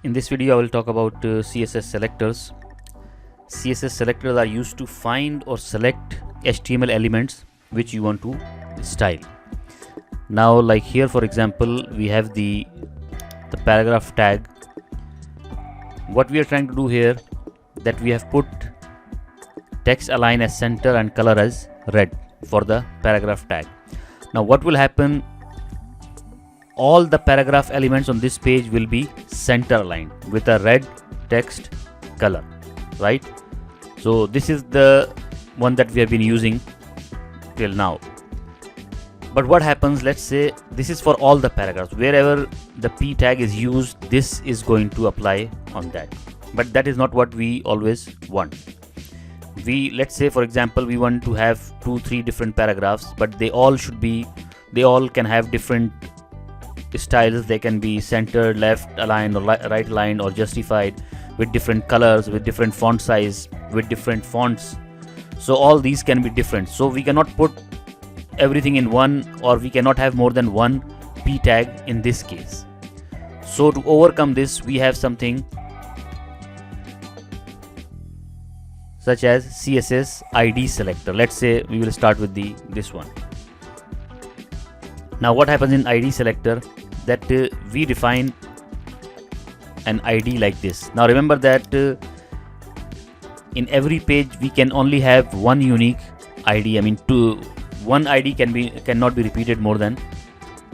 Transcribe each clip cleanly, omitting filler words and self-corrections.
In this video I will talk about CSS selectors. CSS selectors are used to find or select HTML elements which you want to style. Now like here for example we have the paragraph tag. What we are trying to do here, that we have put text align as center and color as red for the paragraph tag. Now what will happen, all the paragraph elements on this page will be center aligned with a red text color, right? So this is the one that we have been using till now. But what happens, let's say this is for all the paragraphs, wherever the p tag is used, this is going to apply on that. But that is not what we always want. Let's say for example we want to have 2-3 different paragraphs, but they all can have different styles. They can be centered, left aligned, or right aligned, or justified, with different colors, with different font size, with different fonts. So all these can be different. So we cannot put everything in one, or we cannot have more than one p tag in this case. So to overcome this, we have something such as CSS ID selector. Let's say we will start with this one. Now what happens in ID selector, that we define an ID like this. Now remember that in every page we can only have one unique ID. I mean, one ID cannot be repeated more than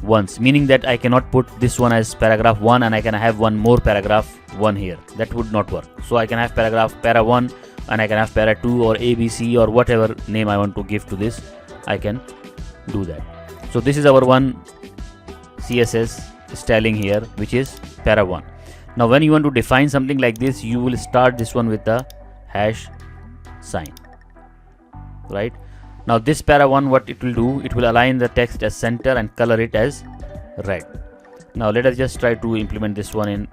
once, meaning that I cannot put this one as paragraph 1 and I can have one more paragraph 1 here. That would not work. So I can have para 1 and I can have para 2 or ABC or whatever name I want to give to this. I can do that. So this is our one CSS styling here, which is para 1. Now when you want to define something like this, you will start this one with the hash sign, right? Now this para 1, what it will do, it will align the text as center and color it as red. Now let us just try to implement this one in.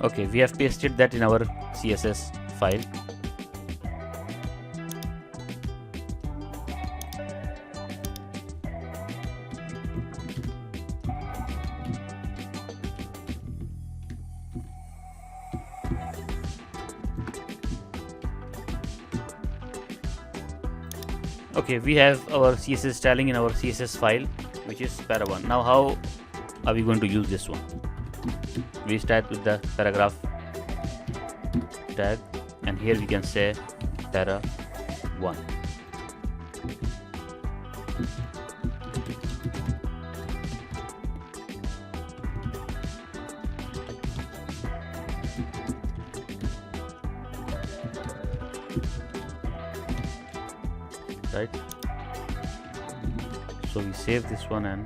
Okay, we have pasted that in our CSS file. Okay, we have our CSS styling in our CSS file, which is para 1. Now how are we going to use this one? We start with the paragraph tag, and here we can say para 1. Right? So we save this one and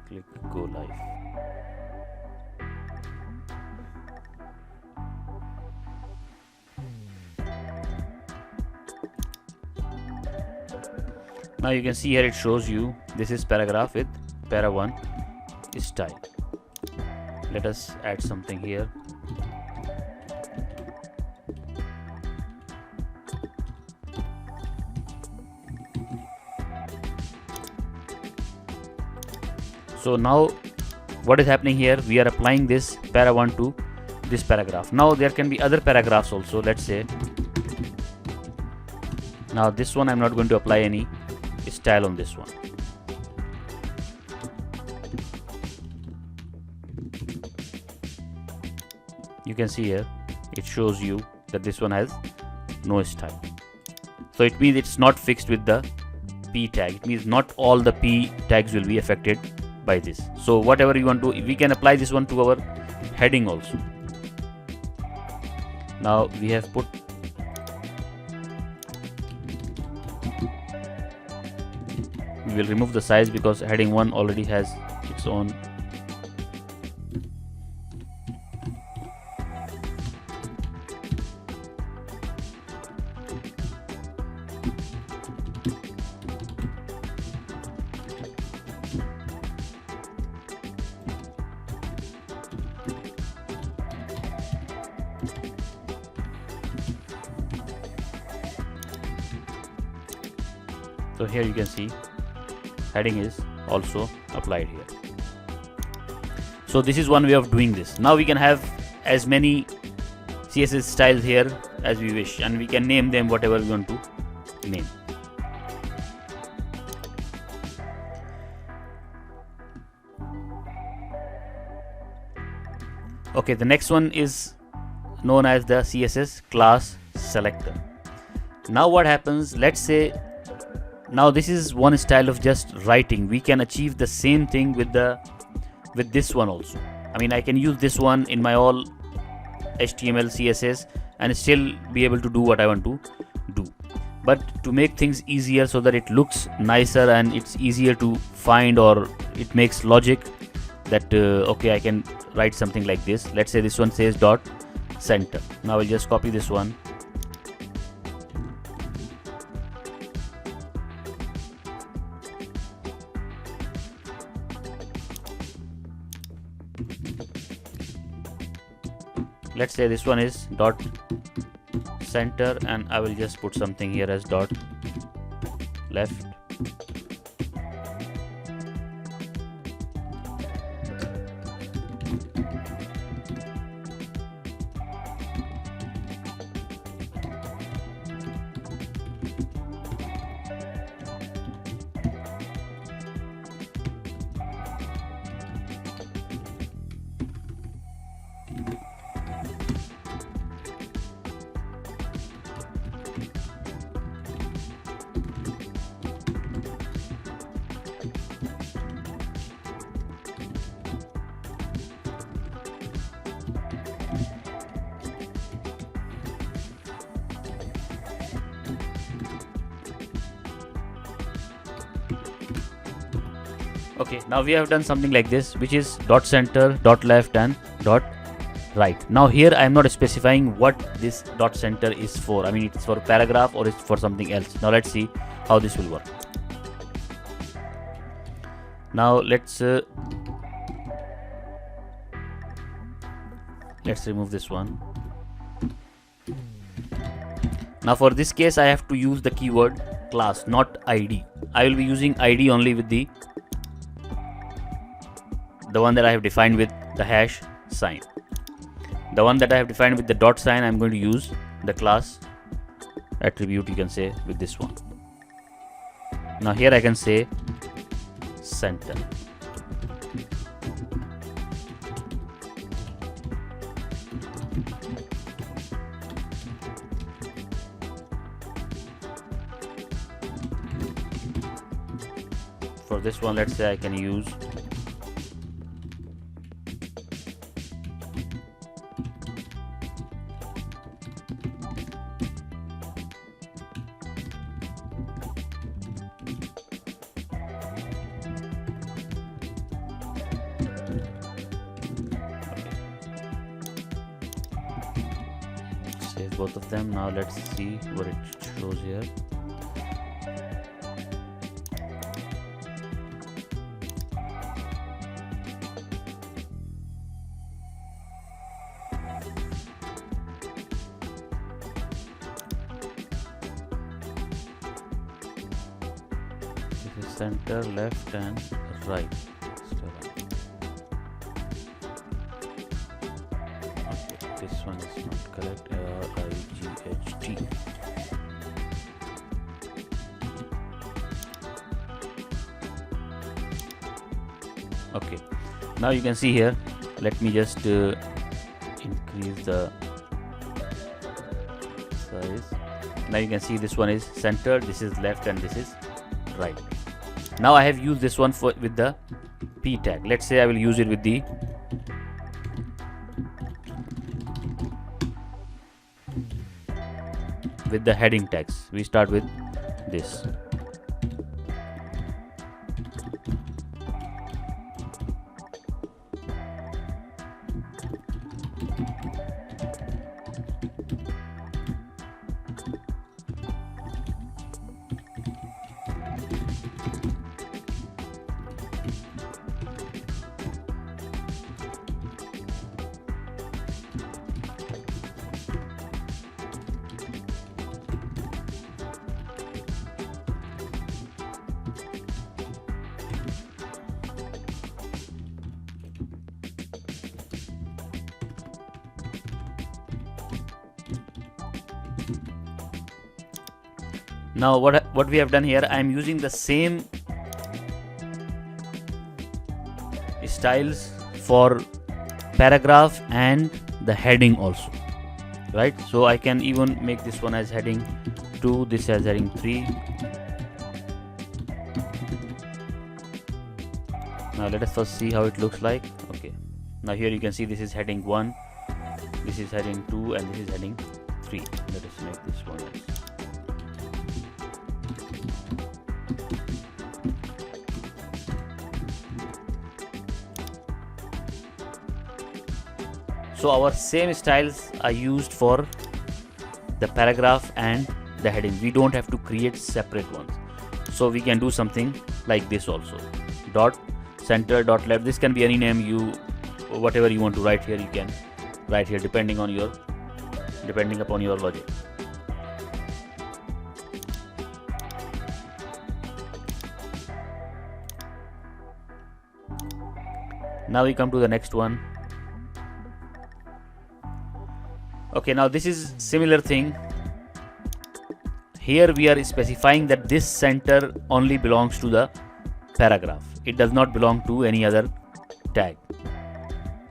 click go live. Now you can see here it shows you this is paragraph with para 1 style. Let us add something here. So now what is happening here, we are applying this para 1 to this paragraph. Now there can be other paragraphs also. Let's say now this one I'm not going to apply any style on this one. You can see here it shows you that this one has no style. So it means it's not fixed with the p tag. It means not all the p tags will be affected by this. So whatever you want to, we can apply this one to our heading also. Now we have put we will remove the size because heading 1 already has its own. So here you can see heading is also applied here. So this is one way of doing this. Now we can have as many CSS styles here as we wish, and we can name them whatever we want to name. Okay, the next one is known as the CSS class selector. Now what happens, let's say now this is one style of just writing. We can achieve the same thing with this one also. I mean, I can use this one in my all HTML CSS and still be able to do what I want to do. But to make things easier so that it looks nicer and it's easier to find, or it makes logic that okay, I can write something like this. Let's say this one says dot center. Now I'll just copy this one. Let's say this one is dot center, and I will just put something here as dot left. Okay, now we have done something like this, which is dot center, dot left, and dot right. Now here I am not specifying what this dot center is for. I mean, it's for paragraph or it's for something else. Now let's see how this will work. Now let's remove this one. Now for this case I have to use the keyword class, not ID. I will be using ID only with the one that I have defined with the hash sign. The one that I have defined with the dot sign, I'm going to use the class attribute, you can say, with this one. Now here I can say center. For this one, let's say I can use save both of them. Now let's see what it shows here. This is center, left, and right. Okay, this one is not correct. RIGHT. Okay, now you can see here. Let me just increase the size. Now you can see this one is center, this is left, and this is right. Now I have used this one with the p tag. Let's say I will use it with the heading tags. We start with this. Now what we have done here, I am using the same styles for paragraph and the heading also, right? So I can even make this one as heading 2, this as heading 3. Now let us first see how it looks like. Okay, now here you can see this is heading 1, this is heading 2, and this is heading 3. Let us make this one as so our same styles are used for the paragraph and the heading. We don't have to create separate ones. So we can do something like this also. Dot center, dot left. This can be any name whatever you want to write here, you can write here depending upon your logic. Now we come to the next one. Okay, now this is similar thing. Here we are specifying that this center only belongs to the paragraph. It does not belong to any other tag.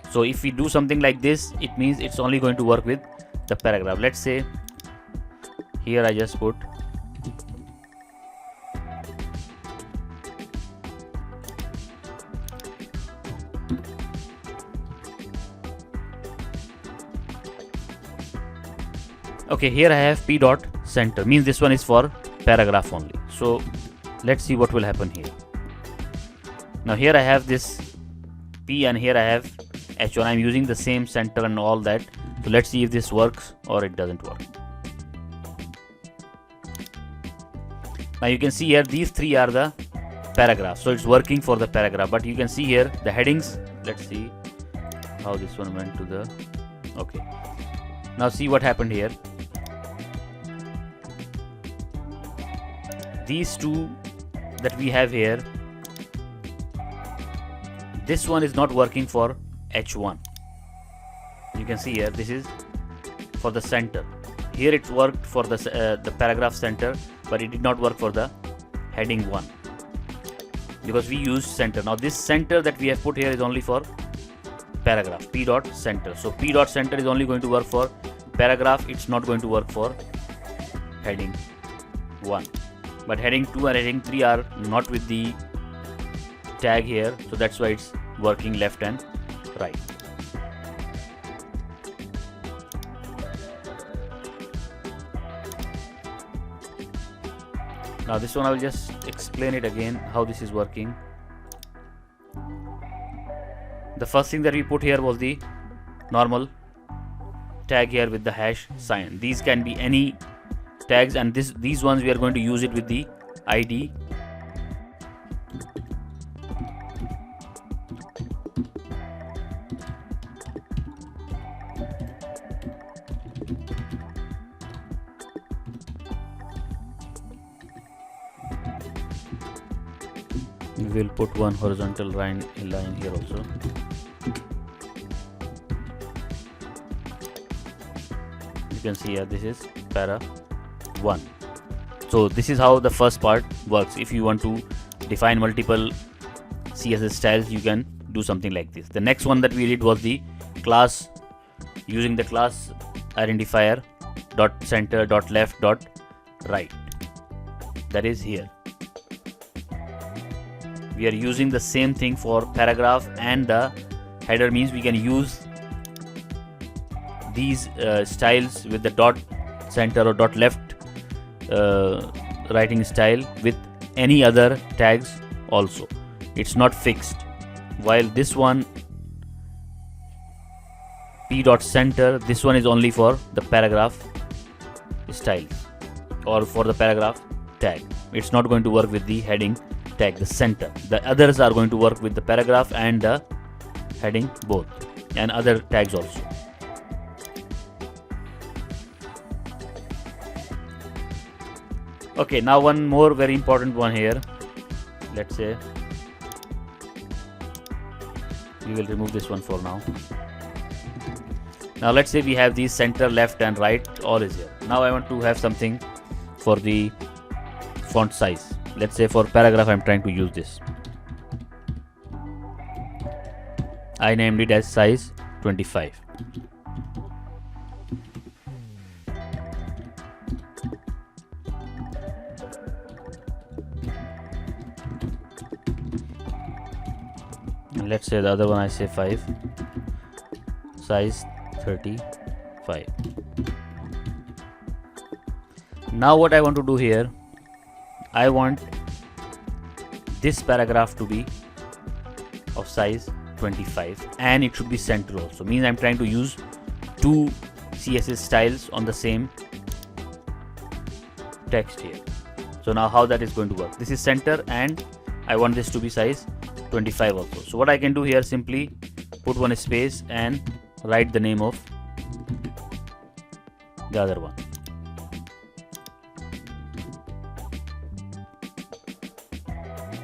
So if we do something like this, it means it's only going to work with the paragraph. Let's say here I just put okay, here I have p dot center, means this one is for paragraph only. So let's see what will happen here. Now here I have this p and here I have h1. I'm using the same center and all that. So let's see if this works or it doesn't work. Now you can see here these three are the paragraphs, so it's working for the paragraph. But you can see here the headings. Let's see how this one went to the okay. Now see what happened here. These two that we have here, this one is not working for h1. You can see here this is for the center. Here it worked for the paragraph center, but it did not work for the heading 1 because we used center. Now this center that we have put here is only for paragraph, p dot center. So p dot center is only going to work for paragraph. It's not going to work for heading 1. But heading 2 and heading 3 are not with the tag here, so that's why it's working left and right. Now this one I will just explain it again how this is working. The first thing that we put here was the normal tag here with the hash sign. These can be any tags, and these ones we are going to use it with the ID. We will put one horizontal line here also. You can see here this is para 1. So this is how the first part works. If you want to define multiple CSS styles, you can do something like this. The next one that we did was the class, using the class identifier dot center dot left dot right, that is here. we are using the same thing for paragraph and the header, means we can use these styles with the dot center or dot left writing style with any other tags also. It's not fixed. While this one p dot center, this one is only for the paragraph styles or for the paragraph tag. It's not going to work with the heading tag, the center. The others are going to work with the paragraph and the heading both, and other tags also. Okay, now one more very important one here. Let's say we will remove this one for now. Now let's say we have these center, left and right, all is here. Now I want to have something for the font size. Let's say for paragraph I'm trying to use this. I named it as size 25. And let's say the other one I say 5, size 35. Now what I want to do here, I want this paragraph to be of size 25 and it should be center also. Means I'm trying to use two CSS styles on the same text here. So now how that is going to work? This is center and I want this to be size 25 also. So what I can do here, simply put one space and write the name of the other one.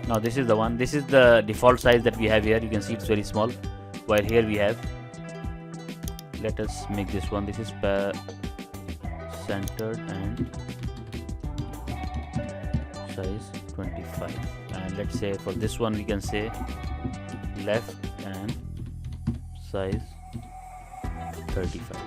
Now this is the one, this is the default size that we have here. You can see it's very small, while here we have, let us make this one, this is centered and size 25. And let's say for this one we can say left and size 35.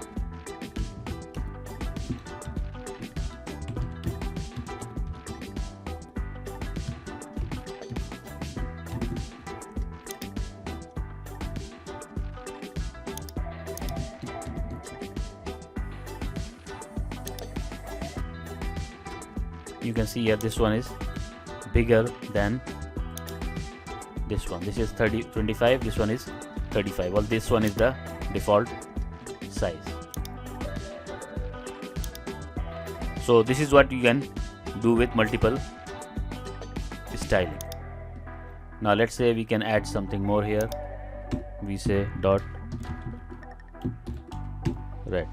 You can see here this one is bigger than this one. This is 25, this one is 35. Well, this one is the default size. So this is what you can do with multiple styling. Now let's say we can add something more here. We say dot red.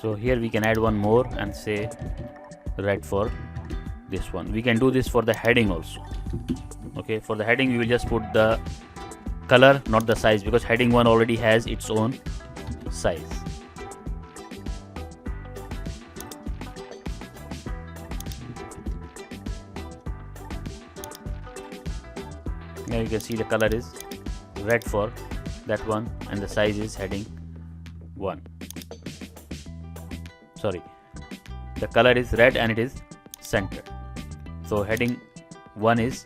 So here we can add one more and say red for this one. We can do this for the heading also. Okay, for the heading we will just put the color, not the size, because heading 1 already has its own size. Now you can see the color is red for that one and the size is heading 1. Sorry, the color is red and it is centered. So heading 1 is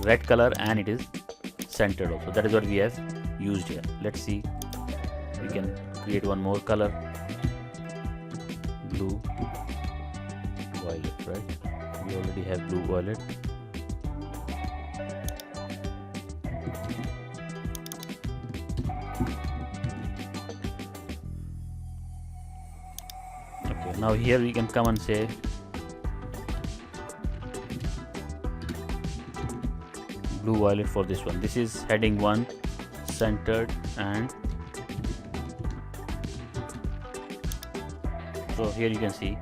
red color and it is centered also. That is what we have used here. Let's see, we can create one more color, blue violet, right? We already have blue violet. Now here we can come and say blue violet for this one. This is heading 1, centered, and so here you can see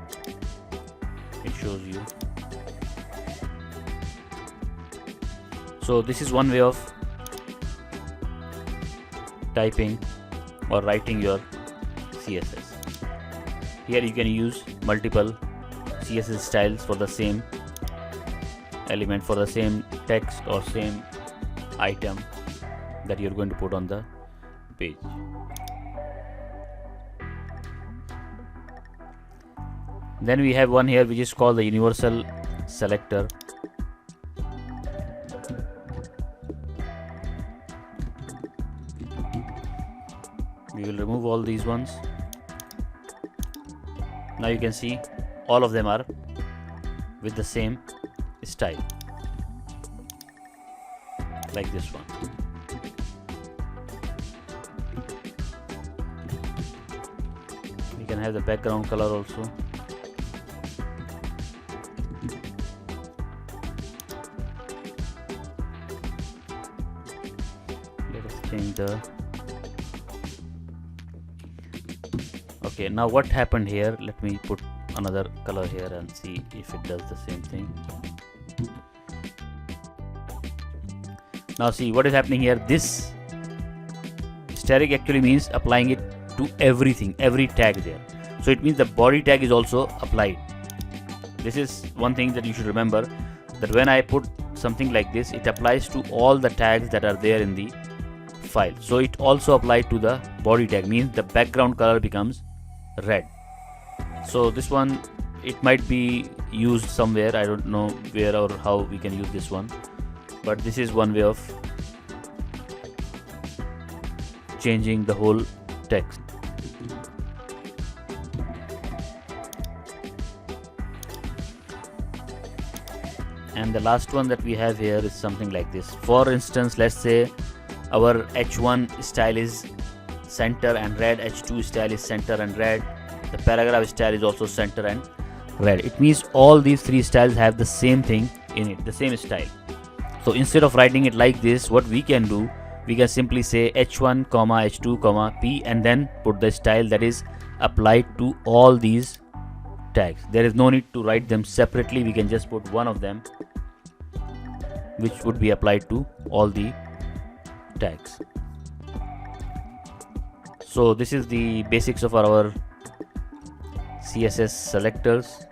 it shows you. So this is one way of typing or writing your CSS. Here you can use multiple CSS styles for the same element, for the same text or same item that you're going to put on the page. Then we have one here which is called the universal selector. We will remove all these ones. Now you can see all of them are with the same style, like this one. We can have the background color also. Let us change the. Okay, now what happened here? Let me put another color here and see if it does the same thing. Now see what is happening here. This static actually means applying it to everything, every tag there. So it means the body tag is also applied. This is one thing that you should remember, that when I put something like this, it applies to all the tags that are there in the file. So it also applied to the body tag, means the background color becomes red. So this one, it might be used somewhere, I don't know where or how we can use this one, but this is one way of changing the whole text. And the last one that we have here is something like this. For instance, let's say our H1 style is center and red, H2 style is center and red, the paragraph style is also center and red. It means all these three styles have the same thing in it, the same style. So instead of writing it like this, what we can do, we can simply say H1, H2, P, and then put the style that is applied to all these tags. There is no need to write them separately. We can just put one of them which would be applied to all the tags. So this is the basics of our CSS selectors.